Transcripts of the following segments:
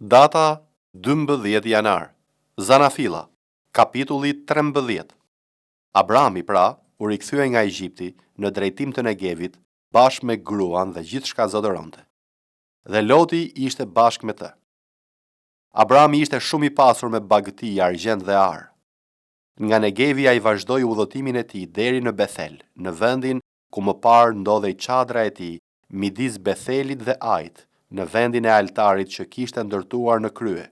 Data 12 janar. Zanafilla, kapitulli 13. Abrami pra u rikthye nga Egjipti në drejtim të Negevit bashkë me gruan dhe gjithçka zotëronte. Dhe Loti ishte bashkë me të. Abrami ishte shumë i pasur me bagëti, argjend dhe ar. Nga Negevi ai vazhdoi udhëtimin e tij deri në Bethel, në vendin ku më parë ndodhej çadra e tij midis Bethelit dhe Ajit, në vendin e altarit që kishte ndërtuar në krye.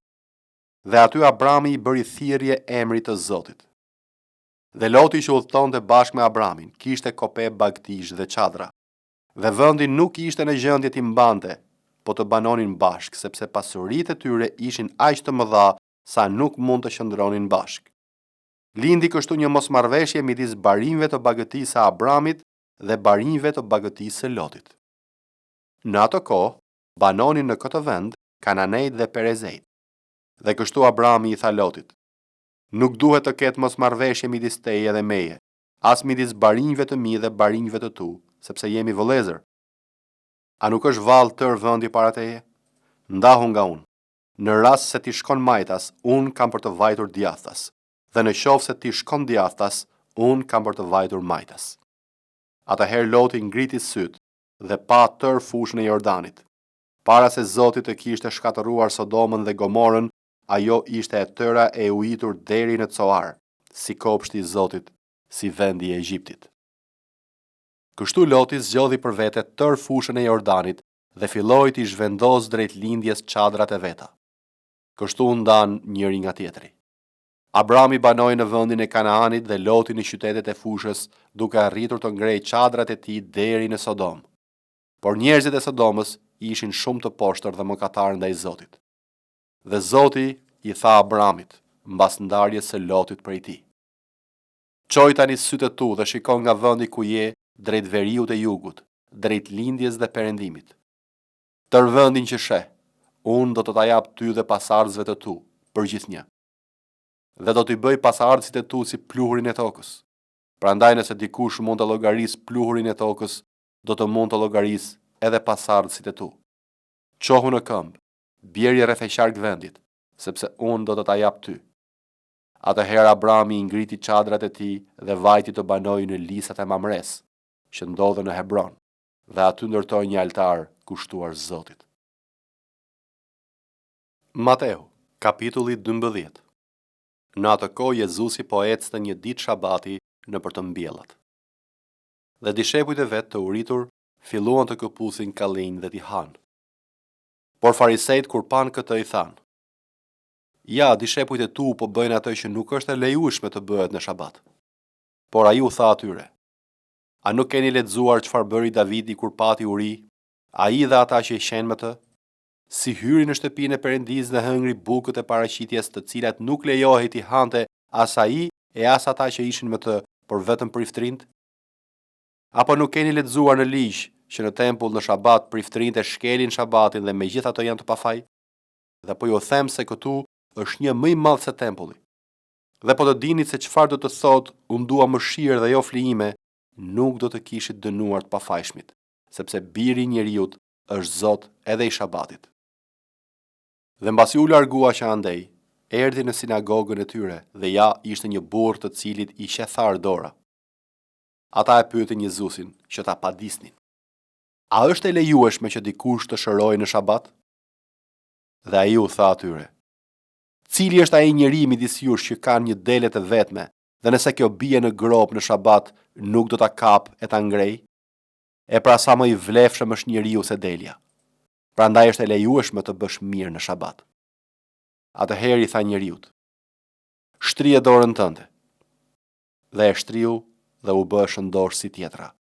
Dhe aty Abrami i bëri thirrje emrit të Zotit. Dhe Loti që udhëtonte bashkë me Abramin kishte kope bagëtish dhe çadra. Dhe vendi nuk ishte në gjendje t'i mbante, po të banonin bashkë, sepse pasuritë e tyre ishin aq të mëdha sa nuk mund të qëndronin bashkë. Lindi kështu një mosmarrveshje midis barimëve të bagëtisë së Abramit dhe barimëve të bagëtisë së Lotit. Në ato kohë banonin në këtë vend Kananejt dhe Perezejt. Dhe kështu Abrami i tha Lotit: "Nuk duhet të ketë mosmarrveshje midis teje dhe meje, as midis barinjve të mi dhe barinjve të tu, sepse jemi vëllezër. A nuk është vallë tër vendi para teje? Ndahu nga unë. Në rast se ti shkon majtas, unë kam për të vajtur djathtas, dhe në qoftë se ti shkon djathtas, unë kam për të vajtur majtas." Atëherë Loti ngriti syt dhe pa tër fushën e Jordanit. Para se Zoti të kishte shkatëruar Sodomën dhe Gomorën, ajo ishte e tëra e ujitur deri në Coar, si kopshti i Zotit, si vendi i Egjiptit. Kështu Loti zgjodhi për vete tër fushën e Jordanit dhe filloi t'i zhvendos drejt lindjes çadrat e veta. Kështu u ndan njëri nga tjetri. Abrami banoi në vendin e Kanaanit dhe Loti në qytetet e fushës, duke arritur të ngrejë çadrat e tij deri në Sodom. Por njerëzit e Sodomës ishin shumë të poshtër dhe mëkatar ndaj Zotit. Dhe Zoti i tha Abramit, mbas ndarjes së Lotit prej tij: "Çoj tani sytë tu dhe shikon nga vendi ku je drejt veriut e jugut, drejt lindjes dhe perëndimit. Tër vendin që sheh, unë do të ta jap ty dhe pasardhësve të tu, për gjithnjë. Dhe do t'i bëj pasardhësit e tu si pluhurin e tokës. Prandaj nëse dikush mund të llogarisë pluhurin e tokës, do të mund të llogarisë edhe pasardhësit e tu. Qohu në këmbë, bjeri rreth e qark vendit, sepse unë do të ta jap ty." Atëherë Abrami i ngriti çadrat e tij dhe vajti të banojë në lisat e Mamres, që ndodhen në Hebron, dhe aty ndërtoi një altar kushtuar Zotit. Mateu, kapitulli 12. Në atë kohë Jezusi po ecte një ditë shabati nëpër të mbjellat. Dhe dishepujt e vet të uritur filluan të këpusin kallinj dhe t'i hanë. Por farisejt kur pan këtë i thanë: "Ja, dishepujt e tu po bëjnë atë që nuk është e lejueshme të bëhet në shabat." Por ai u tha atyre: "A nuk keni lexuar çfarë bëri Davidi kur pati uri, ai dhe ata që i qenë me të? Si hyri në shtëpinë e Perëndisë dhe hëngri bukët e paraqitjes, të cilat nuk lejohej t'i hante as ai e as ata që ishin me të, por vetëm priftrind? Apo nuk keni lexuar në ligj që në tempull në shabat priftrind e shkelin shabatin dhe megjithatë janë të pafaj? Dhe po ju them se këtu është një më i madh se tempulli. Dhe po të dinit se çfarë do të thotë unë dua mëshirë dhe jo flijime, nuk do të kishit dënuar të pafajshmit, sepse Biri i Njeriut është Zot edhe i shabatit." Dhe mbasi u largua që andej, erdhi në sinagogën e tyre dhe ja ishte një burr të cilit i qethar dora. Ata e pyetin Jezusin që ta padisnin: "A është e lejueshme që dikush të shërojë në shabat?" Dhe ai u tha atyre: "Cili është ai njeri midis jush që ka një dele të vetme, dhe nëse kjo bie në grop në shabat, nuk do ta kap e ta ngrej? E pra sa më i vlefshëm është njeriu se delja. Prandaj është e lejueshme të bësh mirë në shabat." Atëherë i tha njeriut: "Shtrije dorën tënde." Dhe e shtriu dhe u bë shëndosh si tjetra.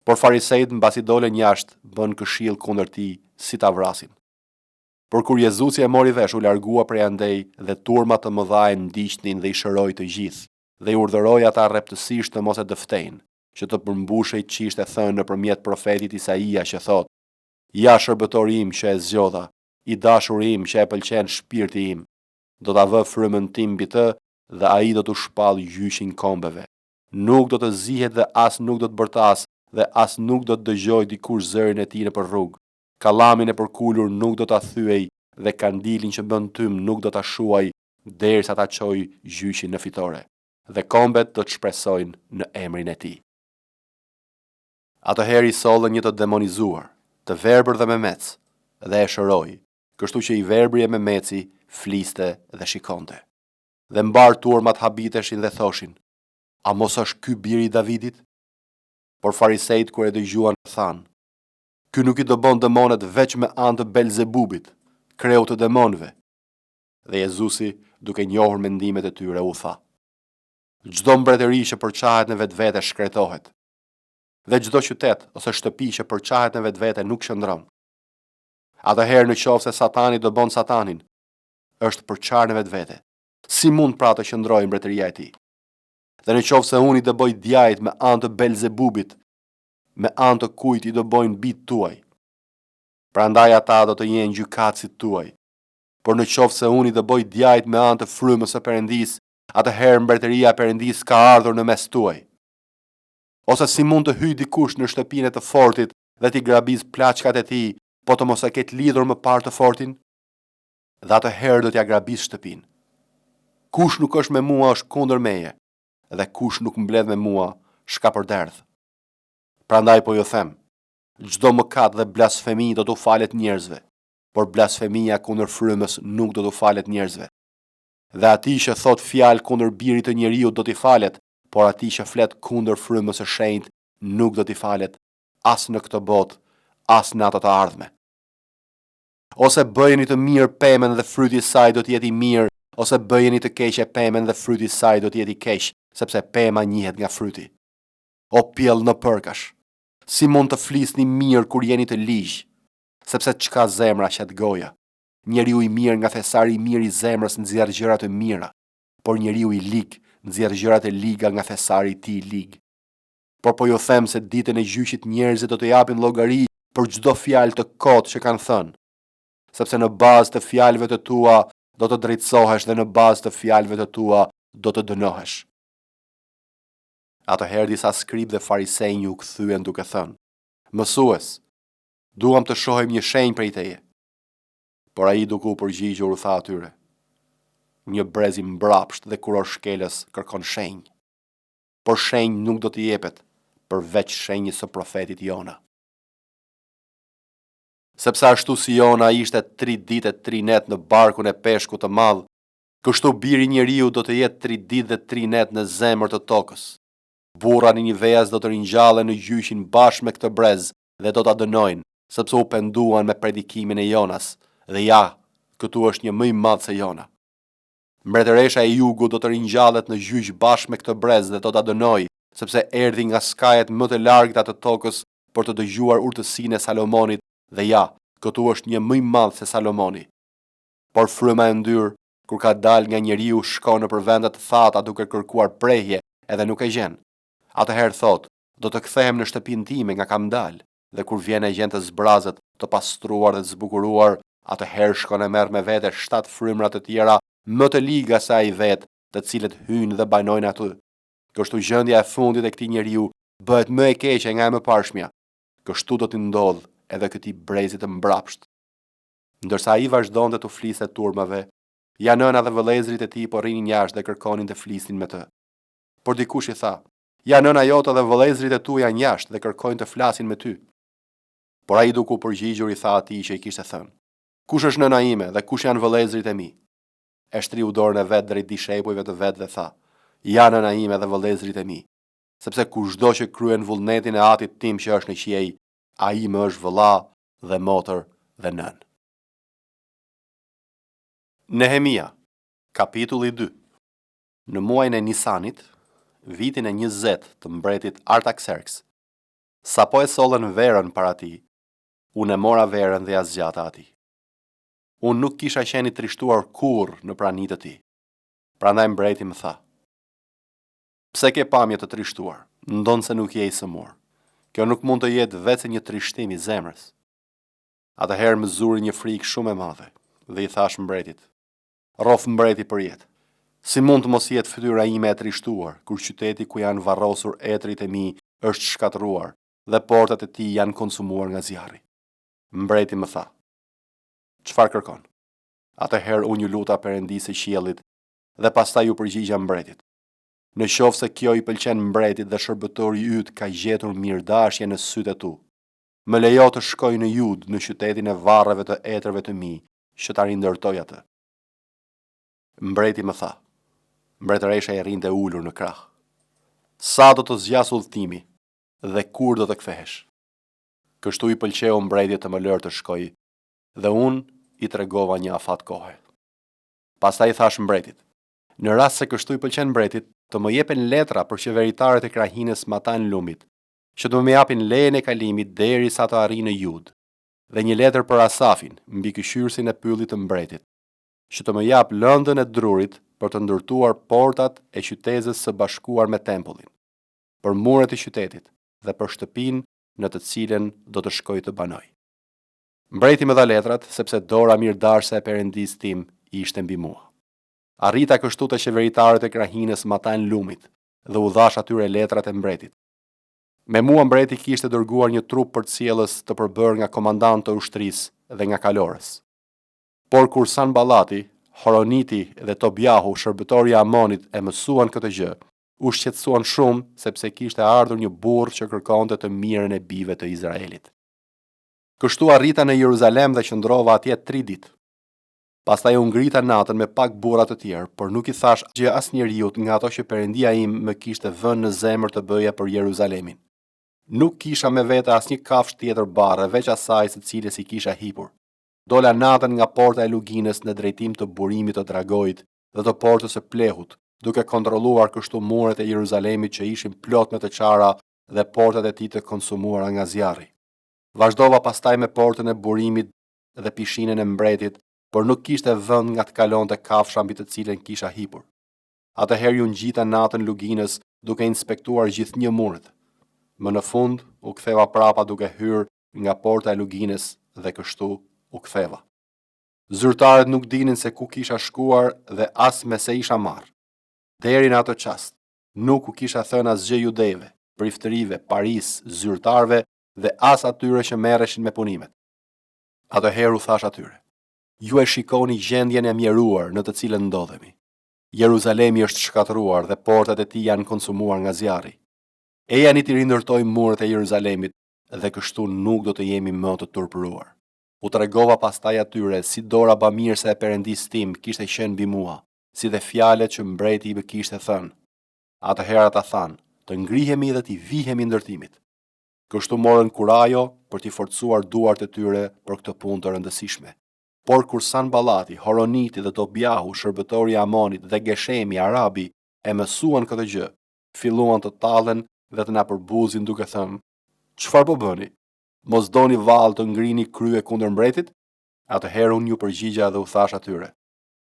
Por farisejt mbasi dolën jashtë, bën këshill kundër tij si ta vrasin. Por kur Jezusi e mori vesh, u largua prej andej dhe turma të mëdha e ndiqnin dhe i shëroi të gjithë, dhe i urdhëroi ata rreptësisht të mos e dëftejnë, që të përmbushej ç'ishte thënë nëpërmjet profetit Isaia që thotë: "Ja shërbëtori im që e zgjodha, i dashuri im që e pëlqen shpirti im, do ta vë frymën tim mbi të dhe ai do t'u shpall gjyshin kombeve. Nuk do të zihet dhe as nuk do të bërtas dhe as nuk do të dëgjoj dikush zërin e tij nëpër rrugë. Kallamin e përkulur nuk do ta thyej dhe kandilin që bën tym nuk do ta shuaj derisa ta çoj gjyshin në fitore, dhe kombet do të shpresojnë në emrin e tij. Atëherë i sollën një të demonizuar, të verbër dhe me mec, dhe e shëroi, kështu që i verbri e me meci fliste dhe shikonte. Dhe mbar turmat habiteshin dhe thoshin: "A mos është ky biri i Davidit?" Por farisejt kur e dëgjuan thanë: "Ky nuk i dobon demonet veç me anë të Belzebubit, kreu të demonëve." Dhe Jezusi, duke njohur mendimet e tyre, u tha: "Çdo mbretëri që përçahet në vetvete shkretohet, dhe çdo qytet ose shtëpi që përçahet në vetvete nuk qëndron. Atëherë në qoftë se Satani dobon Satanin, është përçarë në vetvete. Si mund pra të qëndrojë mbretëria e tij? Dhe në qoftë se unë i doboj djajt me anë të Belzebubit, me anë të kujt i dobojnë bitë tuaj? Prandaj ata do të jenë gjykatësit tuaj. Por në qoftë se unë i doboj djajt me anë të frymës së Perëndisë, atëherë mbretëria e Perëndisë ka ardhur në mes tuaj. Ose si mund të hyjë dikush në shtëpinë e të fortit dhe t'i grabizë plaçkat e tij, po të mos e ketë lidhur më parë të fortin? Dhe atëherë do t'ja grabizë shtëpinë. Kush nuk është me mua është kundër meje, dhe kush nuk mbledh me mua shka për derdh. Prandaj po ju them, çdo mëkat dhe blasfemi do t'u falet njerëzve, por blasfemia kundër frymës nuk do t'u falet njerëzve. Dhe atij që thot fjalë kundër birit të njeriu do t'i falet, por atij që flet kundër frymës së shenjtë nuk do t'i falet as në këtë botë, as në ato të ardhme. Ose bëjeni të mirë pemën dhe fryti i saj do të jetë i mirë, ose bëjeni të keqe pemën dhe fryti i saj do të jetë i keq, sepse pema njihet nga fryti. O pjell në përkash, si mund të flisni mirë kur jeni të ligj, sepse çka zemra qet goja. Njeriu i mirë nga thesari i mirë i zemrës nxjerr gjëra të mira, por njeriu i lig nxjerr gjërat e liga nga thesari i tij lig. Por po ju them se ditën e gjyqit njerëzit do të japin llogari për çdo fjalë të kotë që kanë thënë, sepse në bazë të fjalëve të tua do të drejtësohesh dhe në bazë të fjalëve të tua do të dënohesh. Atëherë disa skrip dhe farisej u kthyen duke thënë: "Mësues, duam të shohim një shenjë prej teje." Por ai duke u përgjigjur u tha atyre: "Një brez i mbrapsht dhe kuror shkelës kërkon shenjë, por shenjë nuk do t'i jepet përveç shenjës së profetit Jona. Sepse ashtu si Jona ishte 3 ditë e 3 net në barkun e peshkut të madh, kështu biri i njeriu do të jetë 3 ditë dhe 3 net në zemër të tokës. Burra në Niveas do të ringjallen në gjyqin bashkë me këtë brez dhe do ta dënojnë, sepse u penduan me predikimin e Jonas, dhe ja, këtu është një më i madh se Jona. Mbretëresha e jugut do të ringjallet në gjyq bashkë me këtë brez dhe do ta dënojë, sepse erdhi nga skajet më të largëta të tokës për të dëgjuar urtësinë e Salomonit, dhe ja, këtu është një më i madh se Salomoni. Por fryma e ndyr, kur ka dal nga njeriu, shkon nëpër vende të thata duke kërkuar prehje, edhe nuk e gjen. Atëherë thot: "Do të kthehem në shtëpinë time nga kam dal." Dhe kur vjen e gjen të zbrazët, të pastruar dhe të zbukuruar, atëherë shkon e merr me vete 7 frymra të tjera më të liga se ai vet, të cilët hyjnë dhe banojnë aty. Kështu gjendja e fundit e këtij njeriu bëhet më e keqe nga e mëparshmja. Kështu do t'i ndodh edhe këtij brezit të mbrapsht. Ndërsa ai vazhdonte të fliste turmave, ja nëna dhe vëllezërit e tij po rrinin jashtë dhe kërkonin të flisnin me të. Por dikush i tha: "Ja nëna jote dhe vëllezërit e tu janë jashtë dhe kërkojnë të flasin me ty." Por ai duke u përgjigjur i tha atij që i kishte thënë: "Kush është nëna ime dhe kush janë vëllezërit e mi?" E shtriu dorën e vet drejt dishepujve të vet dhe tha: "Ja nëna ime dhe vëllezërit e mi, sepse kushdo që kryen vullnetin e Atit tim që është në qiej, ai më është vëlla dhe motër dhe nën." Nehemia, kapitulli 2. Në muajin e Nisanit, vitin e 20 të mbretit Artaxerxes, sapo e sollën verën para tij, unë e mora verën dhe ja zgjata atij. Unë nuk kisha qenë i trishtuar kurrë në praninë e tij. Prandaj mbreti më tha: "Pse ke pamje të trishtuar, ndonë se nuk je i sëmur? Kjo nuk mund të jetë vetë një trishtim i zemrës." Atëherë më zuri një frikë shumë e madhe, dhe i thash mbretit: "Rrof mbreti për jetë. Si mund të mos jetë fytyra ime e trishtuar, kur qyteti ku janë varrosur etrit e mi është shkatëruar dhe portat e tij janë konsumuar nga zjarri?" Mbreti më tha: "Çfarë kërkon?" Atëherë unë ju luta Perëndisë së qiellit dhe pastaj ju përgjigja mbretit. Në qoftë se kjo i pëlqen mbretit dhe shërbëtori yt ka gjetur mirëdashje në sytë e tu, më lejo të shkoj në Judë, në qytetin e varreve të etërve të mi, që ta rindërtoj atë. Mbreti më tha, mbretëresha e rinte ulur në krah. Sa do të zgjas udhëtimi dhe kur do të kthehesh? Kështu i pëlqeu mbretit të më lërë të shkoj, dhe unë i tregova një afat kohe. Pastaj i thash mbretit, në rast se kështu i pëlqen mbretit, të më jepen letra për qeveritarët e krahinës Matan Lumit, që të më japin lejen e kalimit derisa të arrijë në Judë, dhe një letër për Asafin, mbikëqyrësin e pyllit të mbretit, që të më jap lëndën e drurit për të ndërtuar portat e qytetës së bashkuar me tempullin, për muret e qytetit dhe për shtëpinë në të cilën do të shkoj të banoj. Mbreti më dha letrat sepse dora mirëdashëse e Perëndisë tim ishte mbi mua. Arrita kështu te qeveritarët e krahinës Matan Lumit dhe u dhash atyre letrat e mbretit. Me mua mbreti kishte dërguar një trup përcjellës të përbërë nga komandantë të ushtrisë dhe nga kalorës. Por kur Sanballati, Horoniti dhe Tobiahu, shërbëtori i Amonit, e mësuan këtë gjë, u shqetësuan shumë sepse kishte ardhur një burr që kërkonte të mirën e bijve të Izraelit. Kështu arrita në Jeruzalem dhe qëndrova atje 3 ditë. Pastaj u ngrita natën me pak burra të tjerë, por nuk i thash gjë asnjëriut nga ato që Perëndia im më kishte vënë në zemër të bëja për Jeruzalemin. Nuk kisha me vete asnjë kafshë tjetër barre veç asaj së cilës i kisha hipur. Dola natën nga porta e luginës në drejtim të burimit të dragojit dhe të portës së plehut, duke kontrolluar kështu muret e Jeruzalemit që ishin plot me të çara dhe portat e tij të konsumuara nga zjarri. Vazhdova pastaj me portën e burimit dhe pishinën e mbretit, por nuk kishte vend nga të kalonte kafsha mbi të cilën kisha hipur. Atëherë ju ngjita natën luginës duke inspektuar gjithnjë muret. Më në fund u ktheva prapa duke hyrë nga porta e luginës dhe kështu u ktheva. Zyrtarët nuk dinin se ku kisha shkuar dhe as me se isha marrë. Deri në atë çast, nuk u kisha thënë asgjë judeve, priftërive, paris, zyrtarëve dhe as atyre që merreshin me punimet. Atëherë u thash atyre, ju e shikoni gjendjen e mjeruar në të cilën ndodhemi. Jeruzalemi është shkatëruar dhe portat e tij janë konsumuar nga zjarri. Ejani të rindërtojmë muret e Jeruzalemit dhe kështu nuk do të jemi më të turpëruar. U tregova pastaj atyre si dora bamirëse e Perëndisë tim kishte qenë mbi mua, si dhe fjalët që mbreti i më kishte thënë. Atëherë ata thanë, të ngrihemi dhe të vihemi ndërtimit. Kështu morën kurajo për t'i forcuar duart e tyre për këtë punë të rëndësishme. Por kur Sanballati, Horoniti dhe Tobiahu, shërbëtori i Amonit dhe Geshemi, Arabi, e mësuan këtë gjë, filluan të tallen dhe të na përbuzin duke thënë, çfarë po bëni? Mos doni vallë të ngrini krye kundër mbretit? Atëherë unë ju përgjigja dhe u thash atyre,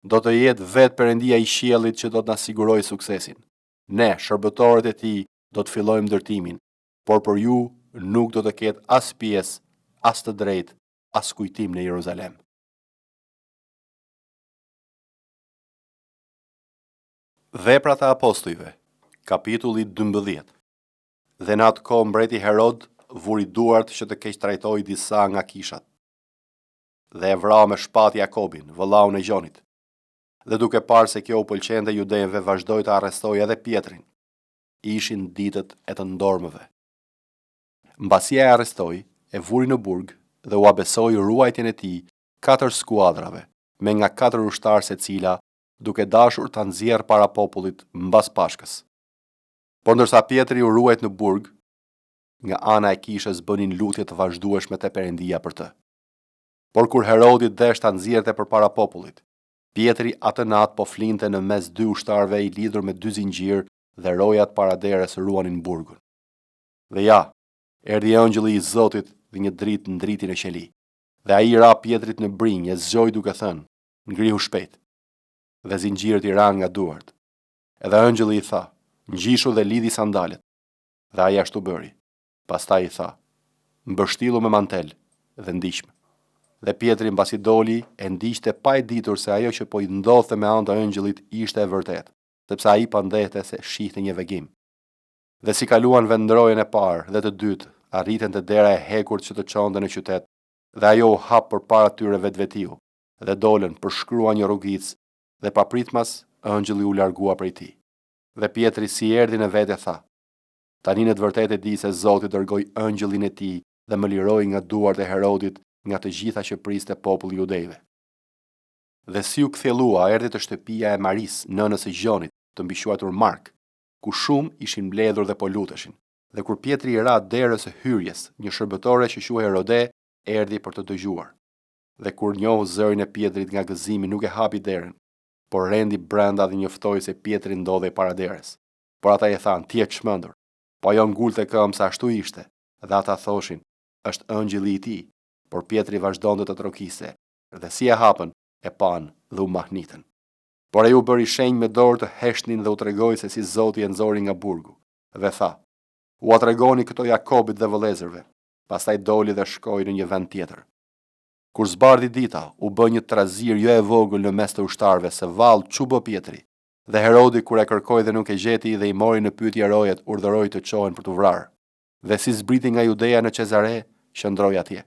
do të jetë vetë Perëndia i qiellit që do të na sigurojë suksesin. Ne, shërbëtorët e tij, do të fillojmë ndërtimin, por për ju nuk do të ketë as pjesë, as të drejtë, as kujtim në Jeruzalem. Veprat e apostujve, kapitulli 12. Dhe në atë kohë mbreti Herod vuri duart që të keq trajtojë disa nga kishat. Dhe e vrau me shpatë Jakobin, vëllaun e Gjonit. Dhe duke parë se kjo u pëlqente judejve, vazhdoi të arrestojë edhe Pietrin. Ishin ditët e të ndormëve. Mbasi e arrestoi, e vuri në burg dhe u abesoi ruajtjen e tij 4 skuadrave, me nga 4 ushtarë secila, duke dashur ta nxjerrë para popullit mbas Pashkës. Por ndërsa Pietri u ruajt në burg, nga ana e kishës bënin lutje të vazhdueshme te Perëndia për të. Por kur Herodi desh ta nxjerrte përpara popullit, Pietri atë natë po flinte në mes 2 ushtarëve i lidhur me 2 zinxhir dhe rojat para derës ruanin burgun. Dhe ja, erdhi angjëlli i Zotit dhe një dritë ndriti në qeli. Dhe ai ra Pietrit në brinjë e zgjoi duke thënë, ngrihu shpejt. Dhe zinxhirët i ranë nga duart. Edhe angjëlli i tha, ngjishu dhe lidhi sandalet. Dhe ai ashtu bëri. Pastaj i tha, mbështillu me mantel dhe ndiqmë. Dhe Pietri mbasi doli e ndiqte pa e ditur se ajo që po i ndodhte me anë të angjëllit ishte e vërtetë, sepse ai pandehte se shihte një vegim. Dhe si kaluan vendrojen e parë dhe të dytë, arriten te dera e hekur që të çonte në qytet, dhe ajo u hap përpara tyre vetvetiu, dhe dolën përshkrua një rrugicë dhe papritmas ëngjëlli u largua prej tij. Dhe Pietri si erdhi në vete tha: Tani në të vërtetë e di se Zoti dërgoi ëngjëllin e tij dhe më liroi nga duart e Herodit nga të gjitha që priste populli judejve. Dhe si u kthjellua, erdhi te shtëpia e Maris, nënës së Gjonit, të mbiquajtur Mark, ku shumë ishin mbledhur dhe po luteshin. Dhe kur Pietri i ra derës së hyrjes, një shërbëtore që quhej Herode erdhi për të dëgjuar. Dhe kur njohu zërin e Pietrit nga gëzimi, nuk e hapi derën, por rendi brenda dhe njoftoi se Pietri ndodhej para derës. Por ata i thanë: "Ti je çmendur." Po ajo ngulte këmbë se ashtu ishte, dhe ata thoshin: "Është ëngjëlli i tij." Por Pietri vazhdonte të trokiste, dhe si e hapën, e pan dhe u mahnitën. Por ai u bëri shenjë me dorë të heshtnin dhe u tregoi se si Zoti e nxori nga burgu, dhe tha: "Ua tregoni këto Jakobit dhe vëllezërve." Pastaj doli dhe shkoi në një vend tjetër. Kur zbardhi dita, u bë një trazir jo e vogël në mes të ushtarëve se vallë çu bë Pietri. Dhe Herodi kur e kërkoi dhe nuk e gjeti dhe i mori në pyetje rojet, urdhëroi të çohen për t'u vrarë. Dhe si zbriti nga Judeja në Cezare, qëndroi atje.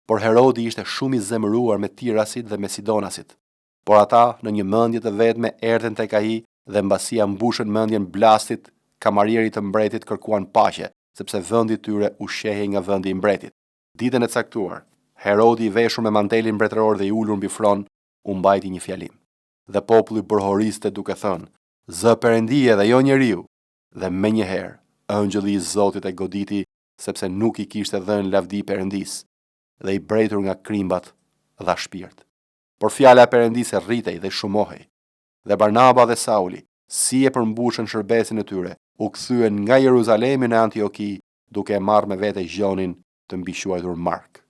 Por Herodi ishte shumë i zemëruar me Tirasit dhe me Sidonasit. Por ata, në një mendje të vetme, erdhen tek ai dhe mbasi ia mbushën mendjen Blastit, kamarierit të mbretit, kërkuan paqe, sepse vendi i tyre u shehej nga vendi i mbretit. Ditën e caktuar, Herodi i veshur me mantelin mbretëror dhe i ulur mbi fron, u mbajti një fjalim. Dhe populli bërhoriste duke thënë: "Zë Perëndie dhe jo njeriu." Dhe menjëherë, ëngjëlli i Zotit e goditi, sepse nuk i kishte dhënë lavdi Perëndis, dhe i brejtur nga krimbat dha shpirt. Por fjala e Perëndisë rritej dhe shumohej. Dhe Barnaba dhe Sauli, si e përmbushën shërbesin e tyre, u kthyen nga Jeruzalemi në Antioki, duke e marrë me vete Gjonin të mbiquajtur Mark.